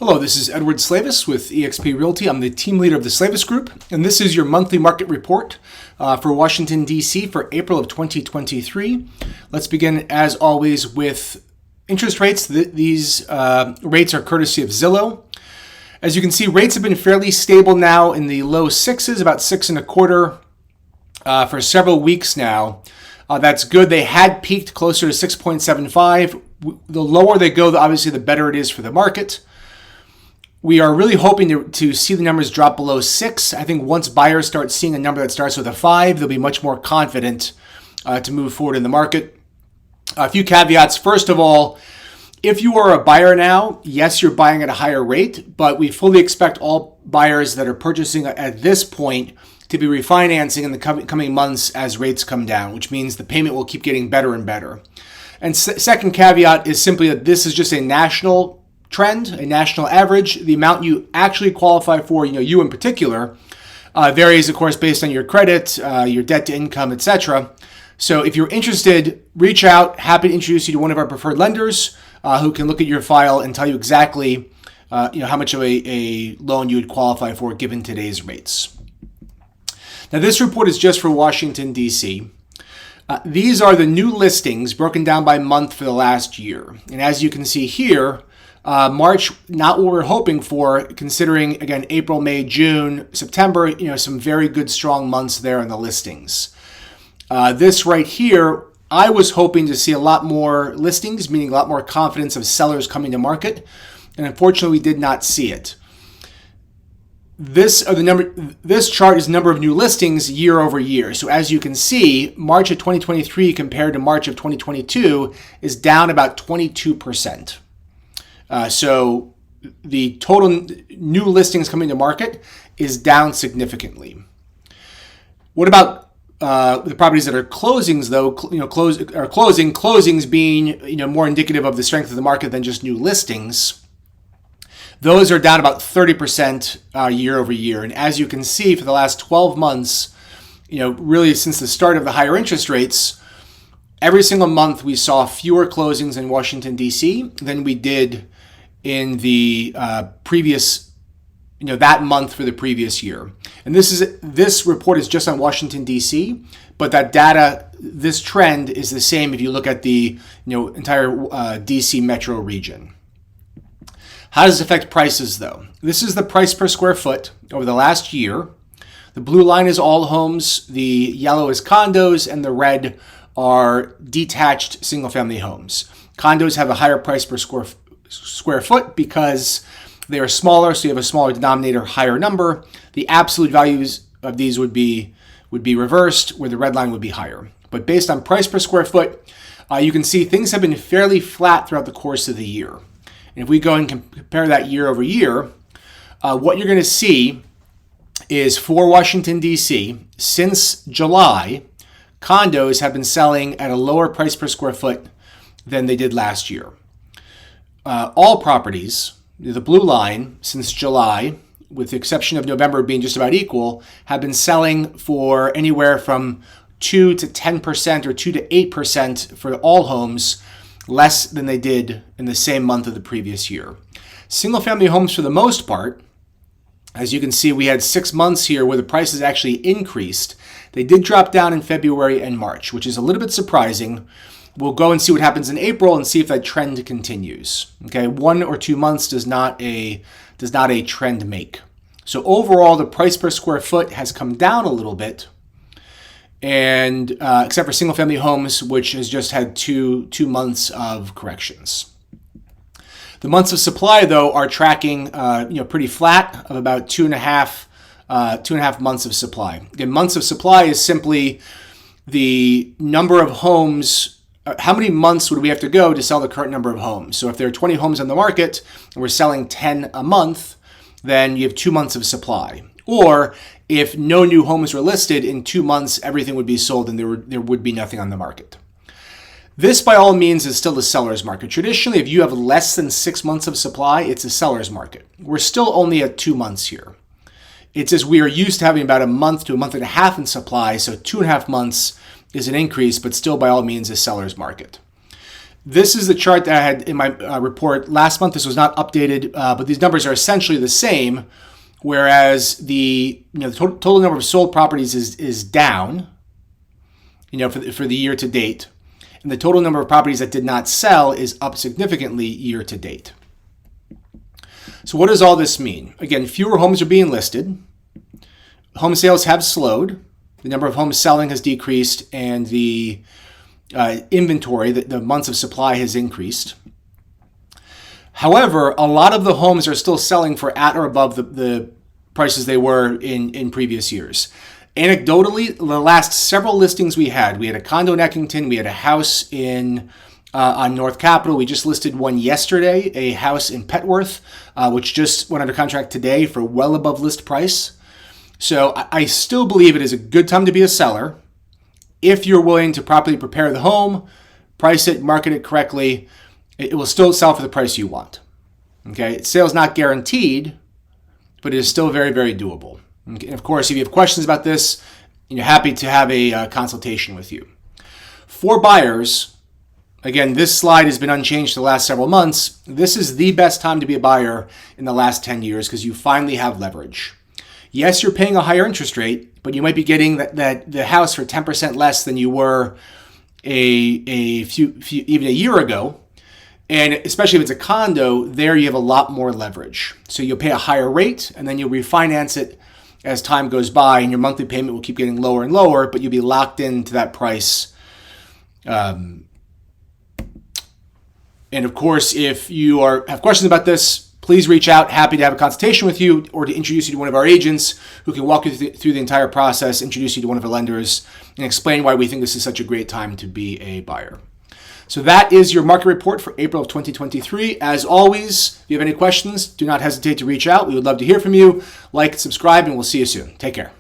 Hello, this is Edward Slavis with eXp Realty. I'm the team leader of the Slavis Group, and this is your monthly market report for Washington, D.C. for April of 2023. Let's begin, as always, with interest rates. These rates are courtesy of Zillow. As you can see, rates have been fairly stable now in the low sixes, about 6.25 for several weeks now. That's good. They had peaked closer to 6.75. The lower they go, obviously, the better it is for the market. We are really hoping to see the numbers drop below 6. I think once buyers start seeing a number that starts with a 5, they'll be much more confident to move forward in the market. A few caveats. First of all, if you are a buyer now, yes, you're buying at a higher rate, but we fully expect all buyers that are purchasing at this point to be refinancing in the coming months as rates come down, which means the payment will keep getting better and better. And second caveat is simply that this is just a national trend, a national average. The amount you actually qualify for, you in particular, varies, of course, based on your credit, your debt to income, etc. So if you're interested, reach out. Happy to introduce you to one of our preferred lenders who can look at your file and tell you exactly how much of a loan you would qualify for given today's rates. Now, this report is just for Washington, D.C. These are the new listings broken down by month for the last year. And as you can see here, March, not what we're hoping for, considering, again, April, May, June, September, some very good, strong months there in the listings. This right here, I was hoping to see a lot more listings, meaning a lot more confidence of sellers coming to market. And unfortunately, we did not see it. This chart is the number of new listings year over year. So as you can see, March of 2023 compared to March of 2022 is down about 22%. So the total new listings coming to market is down significantly. What about the properties that are closings, though? Closings being more indicative of the strength of the market than just new listings. Those are down about 30% year over year. And as you can see, for the last 12 months, really since the start of the higher interest rates, every single month we saw fewer closings in Washington, D.C. than we did in the previous, that month for the previous year. And this report is just on Washington, D.C., but that data, this trend is the same if you look at the entire D.C. metro region. How does it affect prices, though? This is the price per square foot over the last year. The blue line is all homes, the yellow is condos, and the red are detached single-family homes. Condos have a higher price per square foot because they are smaller, so you have a smaller denominator, higher number. The absolute values of these would be reversed, where the red line would be higher. But based on price per square foot, you can see things have been fairly flat throughout the course of the year. And if we go and compare that year over year, what you're going to see is for Washington, D.C., since July, condos have been selling at a lower price per square foot than they did last year. All properties, the blue line, since July, with the exception of November being just about equal, have been selling for anywhere from 2 to 10% or 2 to 8% for all homes, less than they did in the same month of the previous year. Single-family homes, for the most part, as you can see, we had 6 months here where the prices actually increased. They did drop down in February and March, which is a little bit surprising. We'll go and see what happens in April and see if that trend continues. Okay, 1 or 2 months does not a trend make. So overall, the price per square foot has come down a little bit, and except for single-family homes, which has just had two months of corrections. The months of supply, though, are tracking pretty flat, of about 2.5 months of supply. Again, months of supply is simply the number of homes. How many months would we have to go to sell the current number of homes? So if there are 20 homes on the market and we're selling 10 a month, then you have 2 months of supply. Or if no new homes were listed, in 2 months, everything would be sold and there would be nothing on the market. This, by all means, is still the seller's market. Traditionally, if you have less than 6 months of supply, it's a seller's market. We're still only at 2 months here. It's as we are used to having about a month to a month and a half in supply, so 2.5 months is an increase, but still, by all means, a seller's market. This is the chart that I had in my report last month. This was not updated, but these numbers are essentially the same, whereas the total number of sold properties is down, for the year to date, and the total number of properties that did not sell is up significantly year to date. So what does all this mean? Again, fewer homes are being listed. Home sales have slowed. The number of homes selling has decreased, and the inventory, the months of supply, has increased. However, a lot of the homes are still selling for at or above the prices they were in previous years. Anecdotally, the last several listings we had a condo in Eckington, we had a house on North Capitol. We just listed one yesterday, a house in Petworth, which just went under contract today for well above list price. So I still believe it is a good time to be a seller if you're willing to properly prepare the home, price it, market it correctly. It will still sell for the price you want. Okay, sale's not guaranteed, but it is still very, very doable. Okay? And of course, if you have questions about this, happy to have a consultation with you. For buyers, again, this slide has been unchanged the last several months. This is the best time to be a buyer in the last 10 years because you finally have leverage. Yes, you're paying a higher interest rate, but you might be getting the house for 10% less than you were even a year ago. And especially if it's a condo, there you have a lot more leverage. So you'll pay a higher rate, and then you'll refinance it as time goes by, and your monthly payment will keep getting lower and lower, but you'll be locked into that price. And of course, if you have questions about this, please reach out. Happy to have a consultation with you or to introduce you to one of our agents who can walk you through the entire process, introduce you to one of our lenders, and explain why we think this is such a great time to be a buyer. So that is your market report for April of 2023. As always, if you have any questions, do not hesitate to reach out. We would love to hear from you. Like, subscribe, and we'll see you soon. Take care.